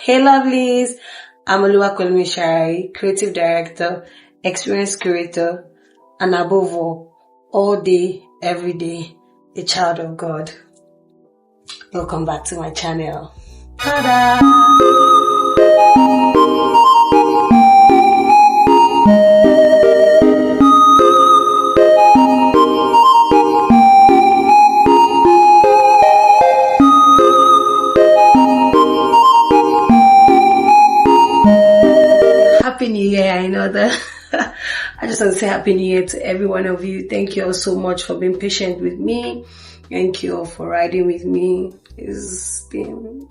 Hey lovelies, I'm Oluwakolumi Shari, creative director, experience curator, and above all day, every day, a child of God. Welcome back to my channel. Ta-da! Happy New Year. I know that I just want to say Happy New Year to every one of you. Thank you all so much for being patient with me. Thank you all for riding with me. It's been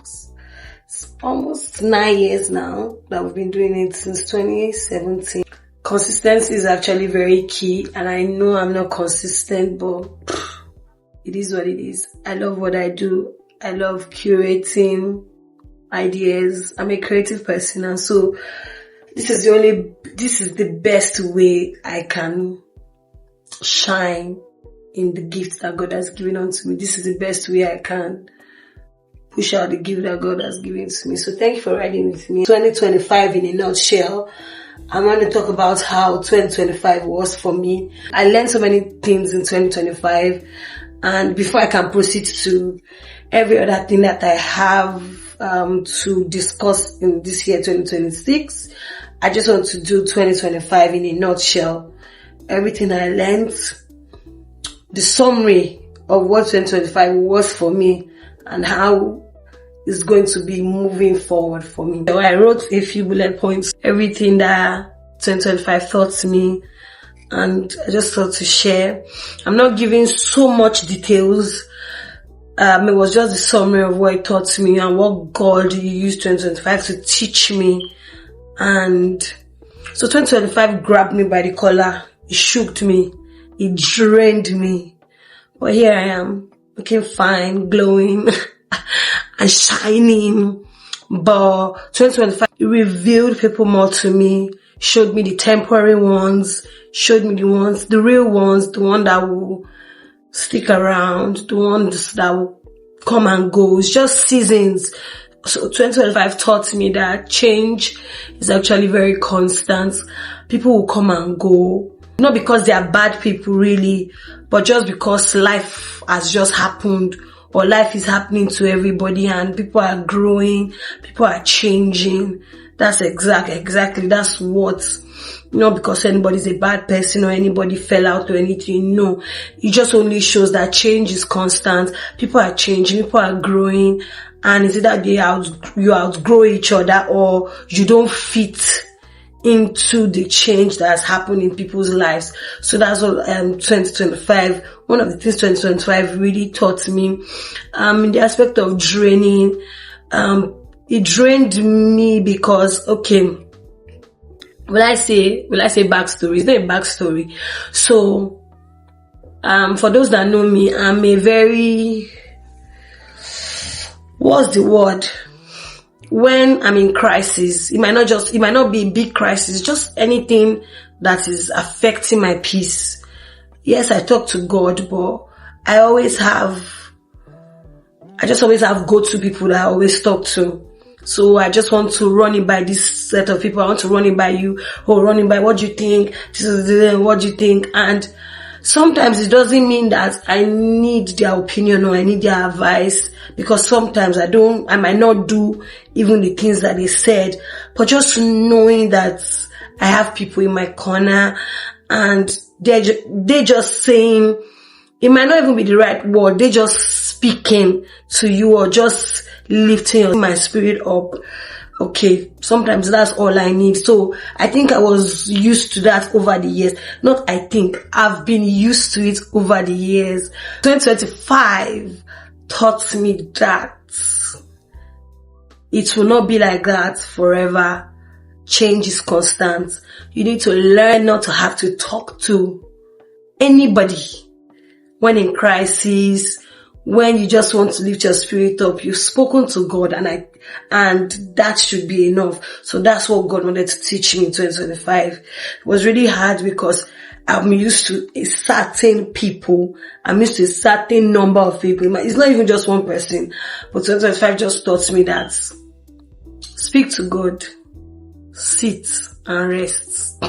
almost 9 years now that we've been doing it, since 2017. Consistency is actually very key, and I know I'm not consistent, but it is what it is. I love what I do. I love curating ideas. I'm a creative person, and so this is the best way I can shine in the gift that God has given unto me. This is the best way I can push out the gift that God has given to me. So thank you for riding with me. 2025 in a nutshell. I want to talk about how 2025 was for me. I learned so many things in 2025, and before I can proceed to every other thing that I have to discuss in this year 2026, I just want to do 2025 in a nutshell. Everything I learned, the summary of what 2025 was for me, and how it's going to be moving forward for me. So I wrote a few bullet points, everything that 2025 taught to me, and I just thought to share. I'm not giving so much details. It was just the summary of what it taught to me and what God used 2025 to teach me. And so 2025 grabbed me by the collar. It shook me. It drained me. But here I am, looking fine, glowing, and shining. But 2025 it revealed people more to me, showed me the temporary ones, showed me the real ones, the one that will stick around, the ones that will come and go. It's just seasons. So 2025 taught me that change is actually very constant. People will come and go. Not because they are bad people really, but just because life has just happened, or life is happening to everybody, and people are growing, people are changing. That's exactly, that's what, not because anybody's a bad person or anybody fell out or anything. No, it just only shows that change is constant. People are changing, people are growing, and it's either you outgrow each other, or you don't fit into the change that has happened in people's lives. So that's what 2025, one of the things 2025 really taught me, in the aspect of draining. It drained me because, okay, will I say backstory? It's not a backstory. So, for those that know me, I'm a very, what's the word? When I'm in crisis, it might not be a big crisis, just anything that is affecting my peace. Yes, I talk to God, but I just always have go-to people that I always talk to. So I just want to run it by this set of people. I want to run it by you, or run it by what do you think, what do you think. And sometimes it doesn't mean that I need their opinion or I need their advice, because sometimes I might not do even the things that they said, but just knowing that I have people in my corner, and they're just saying, it might not even be the right word, they're just speaking to you, or just lifting my spirit up. Okay, sometimes that's all I need. So I think I was used to that over the years. I've been used to it over the years. 2025 taught me that it will not be like that forever. Change is constant. You need to learn not to have to talk to anybody when in crisis. When you just want to lift your spirit up, you've spoken to God, and that should be enough. So that's what God wanted to teach me in 2025. It was really hard because I'm used to a certain people. I'm used to a certain number of people. It's not even just one person. But 2025 just taught me that speak to God, sit and rest.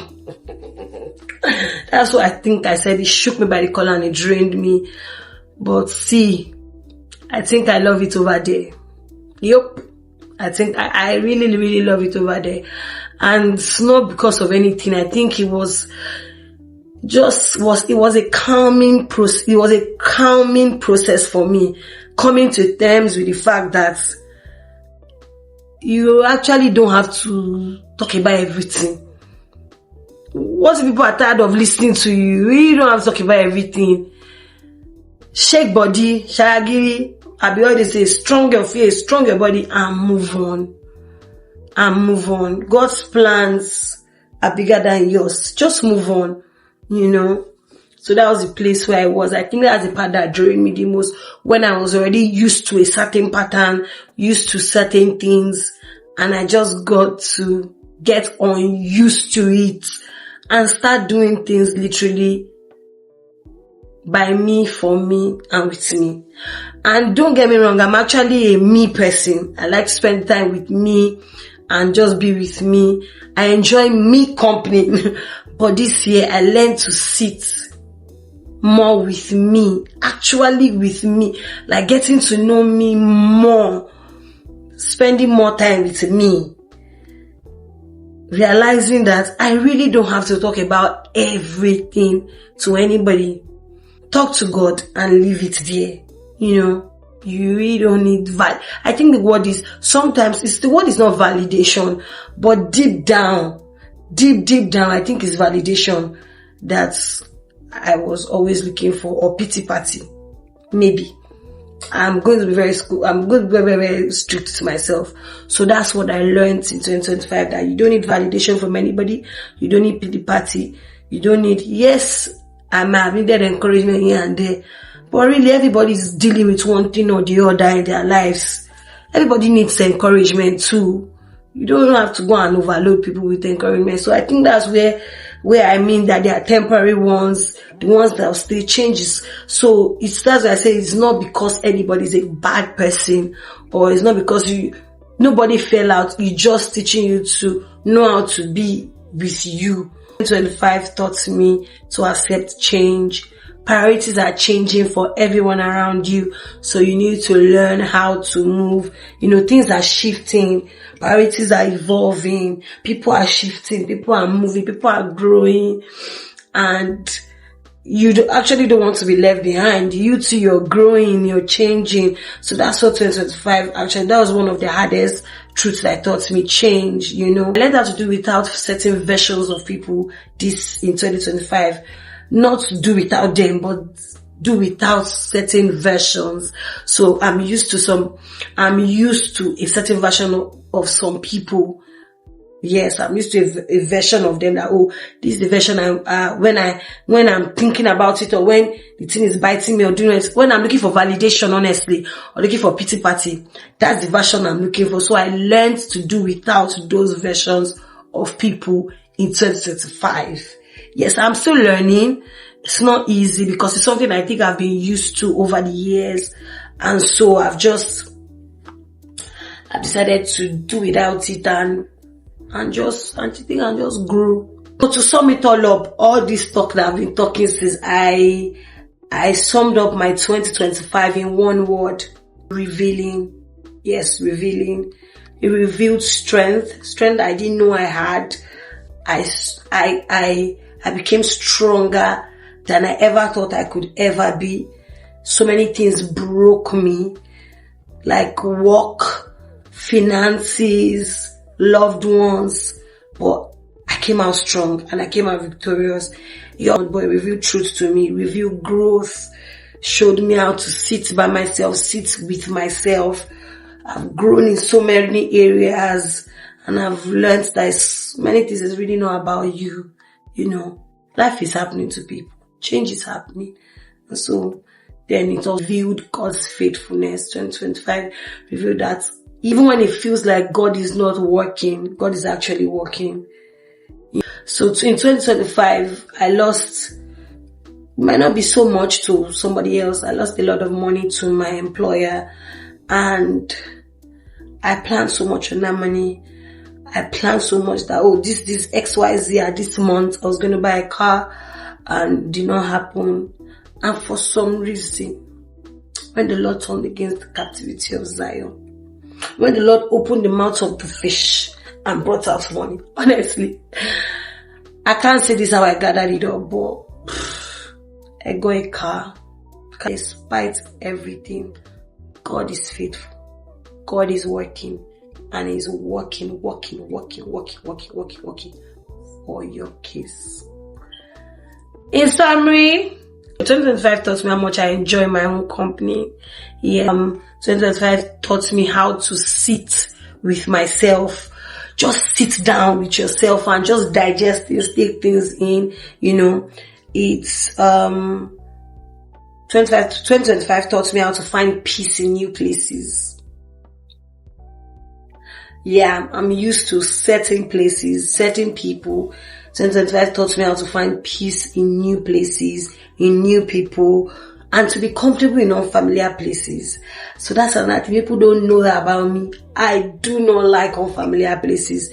That's what I think I said. It shook me by the collar and it drained me. But see, I think I love it over there. Yup. I think I really, really love it over there. And it's not because of anything. I think it was a calming process. It was a calming process for me, coming to terms with the fact that you actually don't have to talk about everything. What people are tired of listening to you? You really don't have to talk about everything. Shake body, shagiri, I be always say, strong your face, strong your body, and move on. And move on. God's plans are bigger than yours. Just move on, So that was the place where I was. I think that's the part that drove me the most, when I was already used to a certain pattern, used to certain things, and I just got to get unused to it and start doing things literally by me, for me, and with me. And don't get me wrong, I'm actually a me person. I like to spend time with me and just be with me. I enjoy me company. But this year I learned to sit more with me, actually with me, like getting to know me more, spending more time with me, realizing that I really don't have to talk about everything to anybody. Talk to God and leave it there. You really don't need I think the word is, sometimes the word is not validation, but deep down, I think it's validation that I was always looking for, or pity party. Maybe. I'm going to be very very strict to myself. So that's what I learned in 2025, that you don't need validation from anybody. You don't need pity party. You don't need, yes, I might have needed encouragement here and there, but really everybody's dealing with one thing or the other in their lives. Everybody needs encouragement too. You don't have to go and overload people with encouragement. So I think that's where I mean that they are temporary ones, the ones that will stay changes. So that's why I say it's not because anybody's a bad person, or it's not because nobody fell out. It's just teaching you to know how to be with you. 2025 taught me to accept change. Priorities are changing for everyone around you. So you need to learn how to move. Things are shifting. Priorities are evolving. People are shifting. People are moving. People are growing. And you actually don't want to be left behind. You too, you're growing, you're changing. So that's what 2025, actually, that was one of the hardest truths that taught me, change, I learned how to do without certain versions of people this in 2025. Not to do without them, but do without certain versions. So I'm used to a certain version of some people. Yes, I'm used to a version of them that, this is the version when I'm thinking about it, or when the thing is biting me or doing it, when I'm looking for validation, honestly, or looking for pity party, that's the version I'm looking for. So I learned to do without those versions of people in 2025. Yes, I'm still learning. It's not easy because it's something I think I've been used to over the years. And so I've decided to do without it and just grow. But to sum it all up, all this talk that I've been talking since, I summed up my 2025 in one word: revealing. Yes, revealing. It revealed strength I didn't know I had. I became stronger than I ever thought I could ever be. So many things broke me, like work, finances, loved ones, but I came out strong and I came out victorious. Your boy revealed truth to me, revealed growth, showed me how to sit by myself, sit with myself. I've grown in so many areas, and I've learned that many things is really not about you. Life is happening to people. Change is happening. And so then it all revealed God's faithfulness. 2025 revealed that even when it feels like God is not working, God is actually working. So in 2025, I lost, might not be so much to somebody else. I lost a lot of money to my employer, and I planned so much on that money. I planned so much that, oh, this XYZ at this month, I was going to buy a car, and did not happen. And for some reason, when the Lord turned against the captivity of Zion, when the Lord opened the mouth of the fish and brought out money, honestly, I can't say this how I gathered it up, but I got a car. Despite everything, God is faithful. God is working, and He's working for your case. In summary, 2025 taught me how much I enjoy my own company. 2025 taught me how to sit with myself. Just sit down with yourself and just digest things, take things in. It's 2025 taught me how to find peace in new places. Yeah, I'm used to certain places, certain people. 2025 taught me how to find peace in new places, in new people, and to be comfortable in unfamiliar places. So that's another thing. People don't know that about me. I do not like unfamiliar places.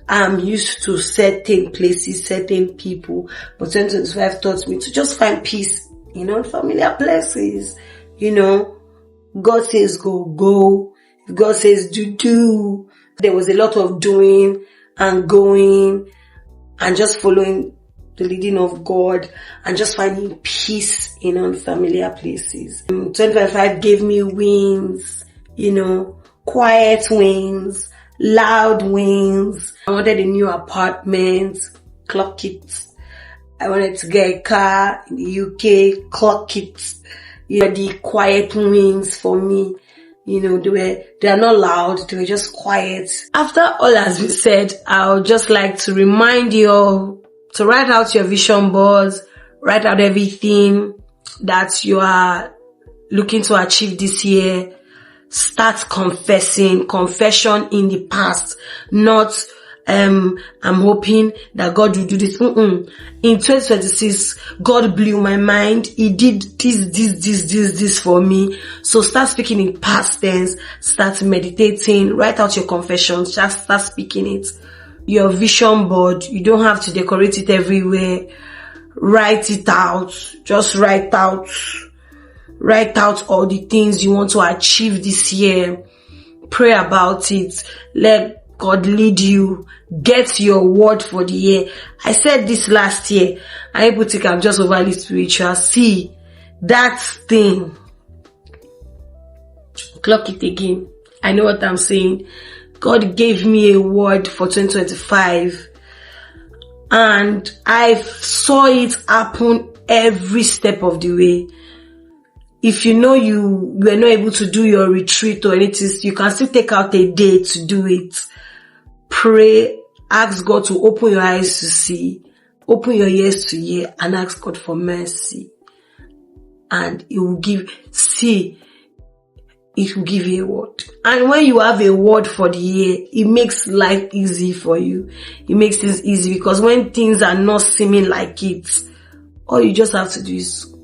I'm used to certain places, certain people. But 2025 taught me to just find peace in unfamiliar places. God says go. If God says do. There was a lot of doing and going and just following the leading of God and just finding peace in unfamiliar places. 2025 gave me wins, quiet wins, loud wins. I wanted a new apartment, clock it. I wanted to get a car in the UK, clock it. The quiet wins for me. They are not loud, they were just quiet. After all has been said, I would just like to remind you all to write out your vision boards, write out everything that you are looking to achieve this year. Start confession in the past, not I'm hoping that God will do this. In 2026, God blew my mind. He did this for me. So start speaking in past tense. Start meditating. Write out your confessions. Just start speaking it. Your vision board, you don't have to decorate it everywhere. Write it out. Just write out all the things you want to achieve this year. Pray about it. Let God lead you. Get your word for the year. I said this last year. I people think I'm just overly spiritual. See, that thing. Clock it again. I know what I'm saying. God gave me a word for 2025. And I saw it happen every step of the way. If you were not able to do your retreat or anything, you can still take out a day to do it. Pray, ask God to open your eyes to see, open your ears to hear, and ask God for mercy. And He will give you a word. And when you have a word for the year, it makes life easy for you. It makes things easy because when things are not seeming like it, all you just have to do is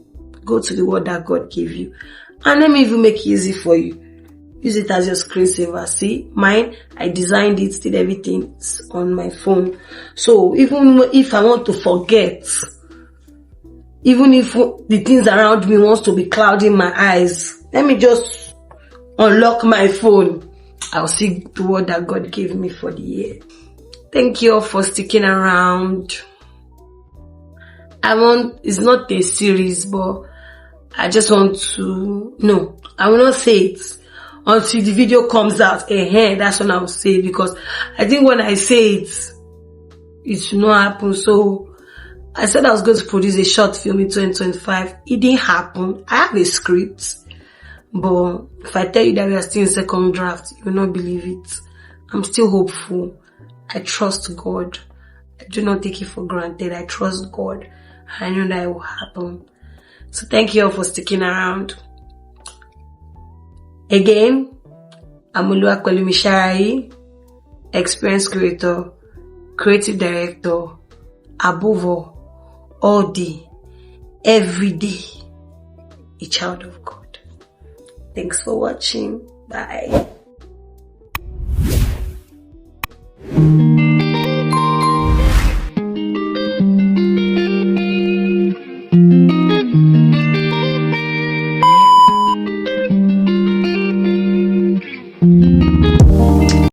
go to the word that God gave you. And let me even make it easy for you. Use it as your screensaver. See, mine, I designed it, did everything on my phone. So even if I want to forget, even if the things around me wants to be clouding my eyes, let me just unlock my phone. I'll see the word that God gave me for the year. Thank you all for sticking around. It's not a series, but I just want to, I will not say it until the video comes out. That's when I will say it, because I think when I say it, it should not happen. So I said I was going to produce a short film in 2025. It didn't happen. I have a script, but if I tell you that we are still in second draft, you will not believe it. I'm still hopeful. I trust God. I do not take it for granted. I trust God. I know that it will happen. So thank you all for sticking around. Again, I'm Oluwapelumisharai, experience creator, creative director, above all day, every day, a child of God. Thanks for watching. Bye. you.